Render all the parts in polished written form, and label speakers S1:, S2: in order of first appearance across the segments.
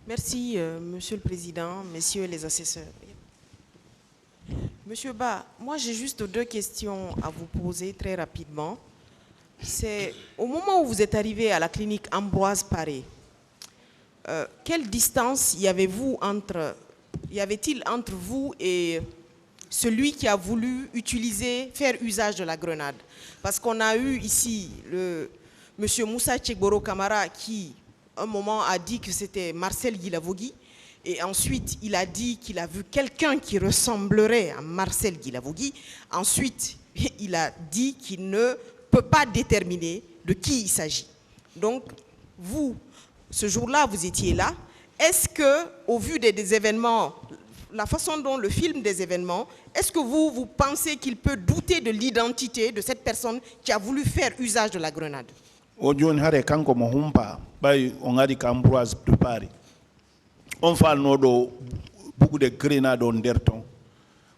S1: Merci, Monsieur le Président, Messieurs les assesseurs. Monsieur Ba, moi j'ai juste 2 questions à vous poser très rapidement. C'est au moment où vous êtes arrivé à la clinique Ambroise Paré, quelle distance y avait-il entre vous et celui qui a voulu faire usage de la grenade? Parce qu'on a eu ici monsieur Moussa Tchegboro Kamara qui, un moment, a dit que c'était Marcel Guilavogui. Et ensuite, il a dit qu'il a vu quelqu'un qui ressemblerait à Marcel Guilavogui. Ensuite, il a dit qu'il ne peut pas déterminer de qui il s'agit. Donc, vous, ce jour-là, vous étiez là. Est-ce que, au vu des événements, la façon dont le film des événements, est-ce que vous pensez qu'il peut douter de l'identité de cette personne qui a voulu faire usage de la grenade?
S2: On fait beaucoup de grenades en derton.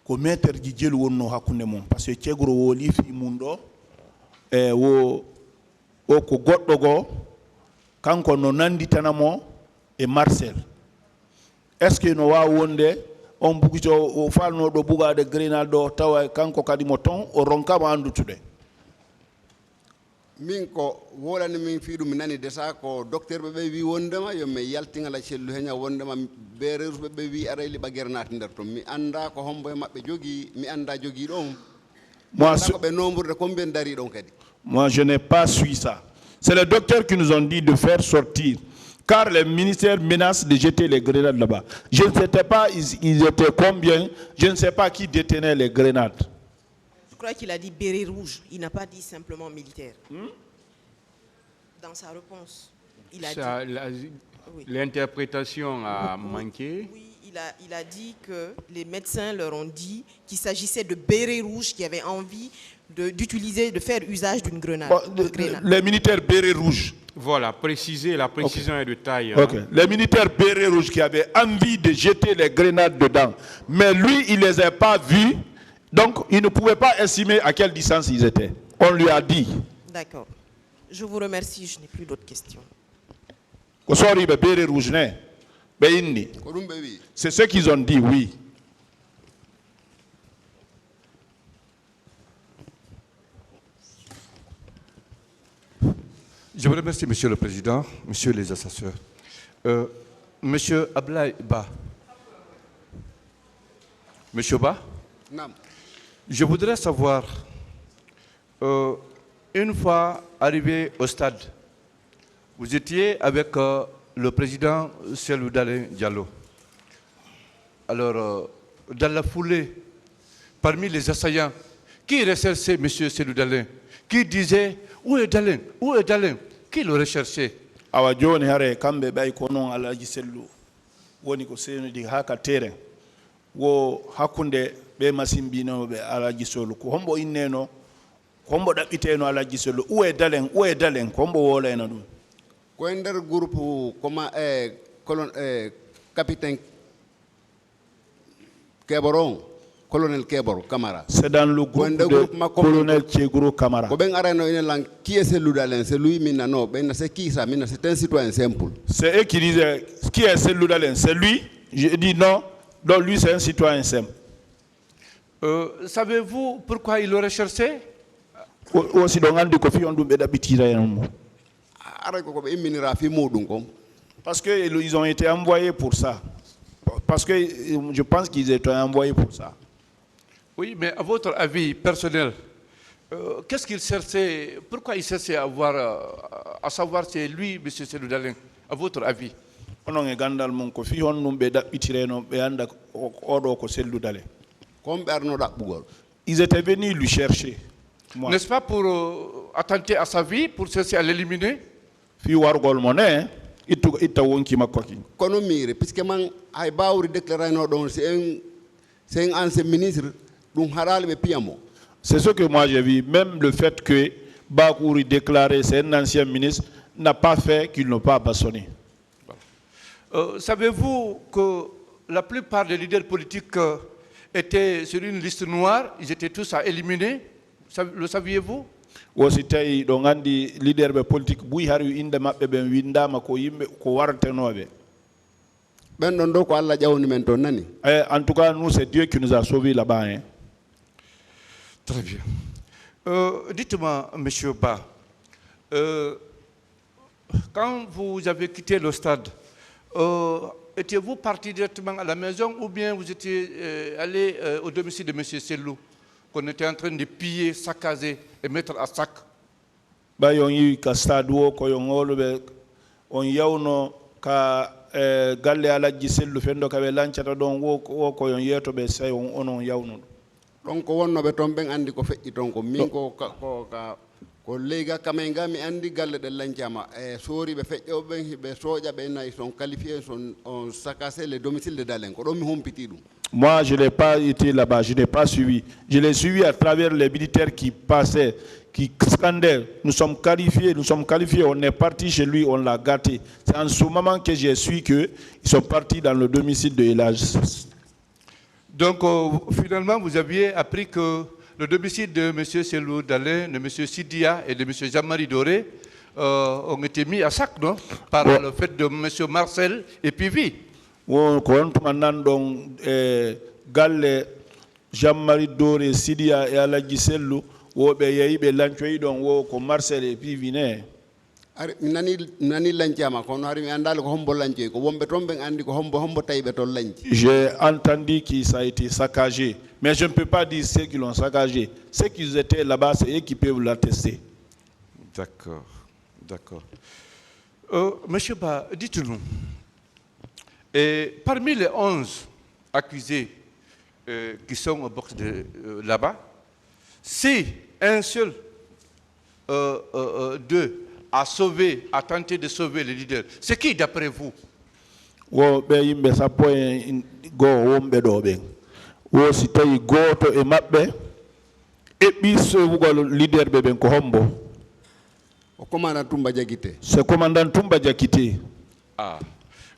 S2: Ko meter ji jelu wonno hakkunde mon parce que cegro wo lifi mundo wo ko goddo go kanko no nanditanamo e Marcel. Est-ce que no wa wonde on bugito o falno do bugade grenade do tawa kanko kadi mo ton o ronkama andutude?
S3: Min ko wolani min fiidu mi nani desa ko docteur be wi wondema yo me yaltingala cellu henya wondema bereus be wi arayli bagernat nder to mi anda ko hombo e mabbe jogi mi anda jogi don moi ko be nombre combien dari don kadi.
S2: Moi je n'ai pas suivi ça. C'est les docteurs qui nous ont dit de faire sortir car les ministères menacent de jeter les grenades là-bas. Je ne sais pas ils étaient combien, je ne sais pas qui détenait les grenades.
S1: Je crois qu'il a dit béret rouge, il n'a pas dit simplement militaire. Dans sa réponse, il a dit...
S4: L'interprétation a manqué.
S1: Oui, il a dit que les médecins leur ont dit qu'il s'agissait de béret rouge qui avaient envie de faire usage d'une grenade.
S2: Les militaires béret rouge.
S4: Voilà, préciser, la précision est de taille.
S2: Okay. Les militaires béret rouge qui avaient envie de jeter les grenades dedans. Mais lui, il ne les a pas vus. Donc, il ne pouvait pas estimer à quelle distance ils étaient. On lui a dit.
S1: D'accord. Je vous remercie, je n'ai plus d'autres questions.
S2: C'est ce qu'ils ont dit, oui.
S5: Je vous remercie, Monsieur le Président, Messieurs les assesseurs. Monsieur Ablaye Ba. Monsieur Ba.
S3: Non.
S5: Je voudrais savoir, une fois arrivé au stade, vous étiez avec le président Cellou Dalein Diallo. Alors, dans la foulée, parmi les assaillants, qui recherchait M. Cellou Dalein? Qui disait, où est Dalein? Où est Dalein? Qui le recherchait?
S2: Awa joni hare kambe bay ko non alaji sellu woni ko senudi haka terrain wo hakunde be masimbino be alaji solu ko hombo inneno ko hombo dabbiteno alaji solu où est Dalein ko hombo wolena dum
S3: ko nder groupe comment capitaine Keboron colonel Kebor Kamara.
S2: C'est dans le groupe de colonel Tchegboro Kamara.
S3: Qui est Cellou Dalein? C'est lui, non. C'est qui ça? C'est un citoyen simple.
S2: C'est eux qui disaient qui est Cellou Dalein? C'est lui? J'ai dit non. Donc lui, c'est un citoyen simple.
S5: Savez-vous pourquoi il le recherchait?
S2: Parce qu'ils ont été envoyés pour ça. Parce que je pense qu'ils étaient envoyés pour ça.
S5: Oui, mais à votre avis personnel, qu'est-ce qu'il cherchait? Pourquoi il cherchait à savoir c'est lui, M. Cellou Dalein? À votre avis?
S2: Ils étaient venus lui chercher.
S5: N'est-ce pas pour attenter à sa vie, pour chercher à l'éliminer?
S3: Puisque c'est un ancien ministre.
S2: C'est ce que moi j'ai vu. Même le fait que Bakouri déclaré c'est un ancien ministre n'a pas fait qu'ils n'ont pas bastonné.
S5: Savez-vous que la plupart des leaders politiques étaient sur une liste noire? Ils étaient tous à éliminer. Le saviez-vous?
S2: En tout cas, nous, c'est Dieu qui nous a sauvés là-bas. Hein.
S5: Très bien. Dites-moi, Monsieur Ba, quand vous avez quitté le stade, étiez-vous parti directement à la maison ou bien vous étiez allé au domicile de M. Sellou, qu'on était en train de piller, saccager et mettre à sac?
S2: Ba yon yi ka stade wo ko yon wolbe on yawno ka galle alaji sellu fendo ka be lancata don wo ko yon yeto be say on onon yawno
S3: donc wonno be ton ben andi ko feƴƴi ton ko min ko lega kamenga mi andi galle de lancama e sori be feƴƴo ben be soja be nay son qualifié son on saccassé les domiciles de Dalen ko do mi hompiti dum.
S2: Moi je n'ai pas été là-bas, je n'ai pas suivi. Je l'ai suivi à travers les militaires qui passaient, qui scandaient. Nous sommes qualifiés, on est parti chez lui, on l'a gâté. C'est en ce moment que j'ai su qu'ils sont partis dans le domicile de Elage.
S5: Donc finalement, vous aviez appris que le domicile de M. Sellou Dalen, de M. Sidia et de M. Jean-Marie Doré ont été mis à sac, non? Par le fait de M. Marcel et Pivi.
S2: Galle Jean-Marie Doré, Sidia et Alaji Sellou, wo be yeyi be lancoyi don wo ko Marcel et Pivi ne.
S3: Nani lancama kono ari mi andal ko hombo lancoyi ko wombe ton ben andi ko hombo taybe ton lanci.
S2: J'ai entendu que ça a été saccagé, mais je ne peux pas dire ceux qui l'ont saccagé. Ceux qui étaient là-bas, c'est eux qui peuvent l'attester.
S5: D'accord, d'accord. Monsieur Ba, dites-nous, et parmi les 11 accusés qui sont au box de là-bas, si un seul d'eux a tenté de sauver le leader, c'est qui d'après vous?
S2: Wo be yimbe sappo go wombe do ben wo si tawi goto e mabbe e bisowugol leader be ben ko hombo
S3: o commandant Toumba Diakité.
S2: C'est commandant Toumba Diakité.
S5: Ah,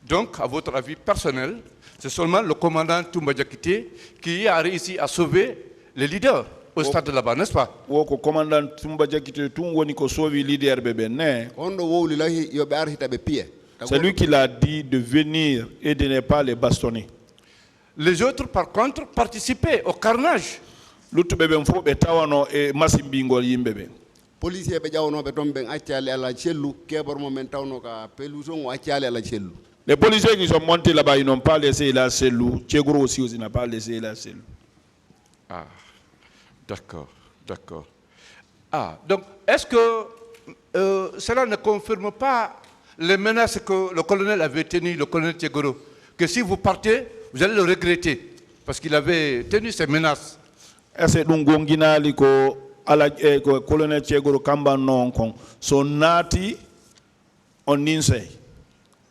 S5: donc à votre avis personnel, c'est seulement le commandant Toumba Diakité qui a réussi à sauver le leader au stade de là-bas, n'est-ce pas?
S2: Wo ko commandant Toumba Diakité tum woni ko sauvi leader be ben ne.
S3: Ondo wowli lahi yo be arhita be pied.
S2: C'est lui qui l'a dit de venir et de ne pas les bastonner.
S5: Les autres, par contre, participaient au carnage.
S3: Policiers be jawno be ton ben acciali ala cellu kebor mo men tawno ka peluson o acciali ala cellu.
S2: Les policiers qui sont montés là-bas, ils n'ont pas laissé la cellule. Tchegro aussi n'a pas laissé la cellule.
S5: Ah, d'accord, d'accord. Ah, donc est-ce que cela ne confirme pas les menaces que le colonel avait tenues, le colonel Tchegoro, que si vous partez, vous allez le regretter, parce qu'il avait tenu ces menaces?
S2: Est-ce que nous gonginali ko ala ko colonel Tchegoro kamba non kon so nati on insay.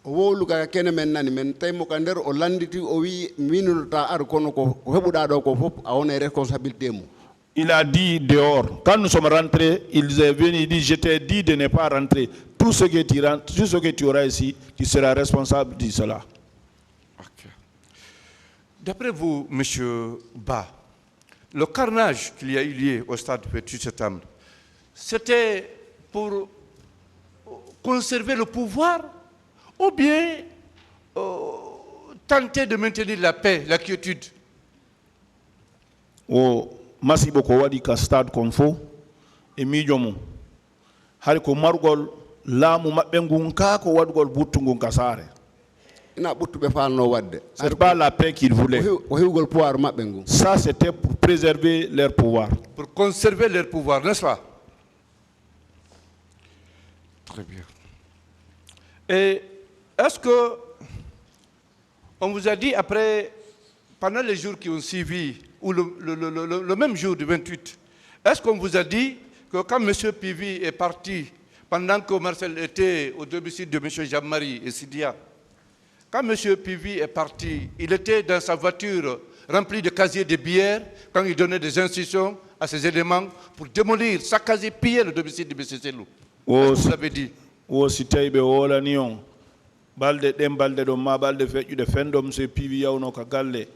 S3: Wowlu ka kene men nani men tay mo ka nder o landiti o wi minulta ar kono ko hebuda do ko fop a wona responsabilité mu.
S2: Il a dit dehors. Quand nous sommes rentrés, il est venu, il dit, je t'ai dit de ne pas rentrer. Tout ce que tu auras ici, tu seras responsable de cela.
S5: Okay. D'après vous, M. Ba, le carnage qu'il y a eu lieu au stade Petit Septembre, c'était pour conserver le pouvoir ou bien tenter de maintenir la paix, la quiétude?
S2: Oh. Masibo ko wadi ka stade kon fo e mijomo hal ko margol laamu mabbe ngun ka ko wadgol buttu ngun kasare
S3: ina buttube falno wadde
S2: c'est pas la paix qu'il voulait
S3: o hewgol pouvoir mabbe ngun
S2: ça c'était pour préserver leur pouvoir,
S5: pour conserver leur pouvoir, n'est-ce pas? Très bien. Et est-ce que on vous a dit après, pendant les jours qui ont suivi, ou le même jour du 28, est-ce qu'on vous a dit que quand M. Pivi est parti, pendant que Marcel était au domicile de M. Jean-Marie et Sidia, quand M. Pivi est parti, il était dans sa voiture remplie de casiers de bière, quand il donnait des instructions à ses éléments pour démolir, saccager, piller le domicile de M. Sellou? Vous l'avez dit.
S2: O si taybe wala nion balde dem balde do ma balde feƴƴude fendom M. Pivi yawno ka galle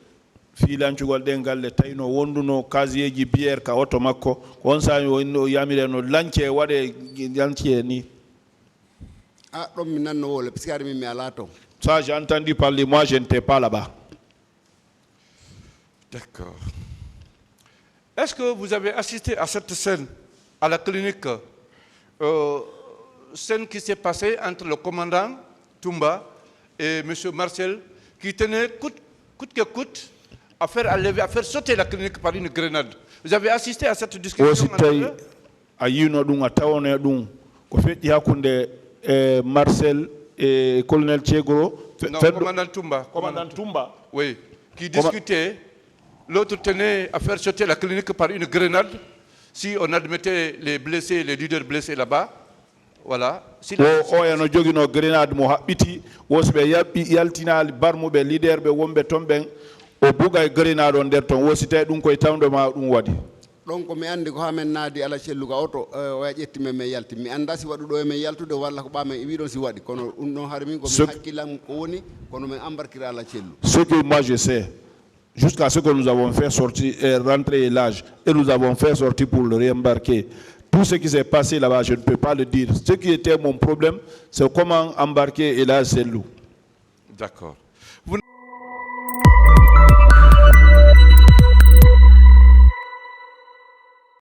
S2: filancugol ɗen galle tawino wonduno kasieji bière ka oto makko ko on sami o yamire no lance waɗe lance ni
S3: a ɗon mi nanno wole parce que ari min mi ala ton
S2: Ça, j'ai entendu parler, moi je n'étais pas là-bas.
S5: D'accord. Est-ce que vous avez assisté à cette scène à la clinique, scène qui s'est passée entre le commandant Toumba et M. Marcel, qui tenait coûte que coûte à faire sauter la clinique par une grenade? Vous avez assisté à cette discussion entre eux?
S2: Marcel et colonel Tchegoro.
S5: Non, commandant Toumba.
S2: Commandant Toumba.
S5: Oui, qui discutait. L'autre tenait à faire sauter la clinique par une grenade si on admettait les blessés, les leaders blessés là-bas. Voilà. Si
S2: no jogino grenade mo habbiti wosbe yaltinali barmuɓe leader ɓe wonɓe ton ɓen o buga grenade on nder ton wosite ɗum koye tawde ma ɗum waɗi.
S3: Donc mi andi ko hamen naadi ala celluga oto o ƴetti men men yalti mi anda si waɗu ɗo e men yaltude walla ko ɓamen wi ɗon si waɗi kono ɗum ɗon har min ko mi hakkilam ko woni kono men embarquera ala cellu.
S2: Ce que moi je sais, jusqu'à ce que nous avons fait sortir, rentrer l'âge et nous avons fait sortir pour le réembarquer. Tout ce qui s'est passé là-bas, je ne peux pas le dire. Ce qui était mon problème, c'est comment embarquer Elage Sellou.
S5: D'accord.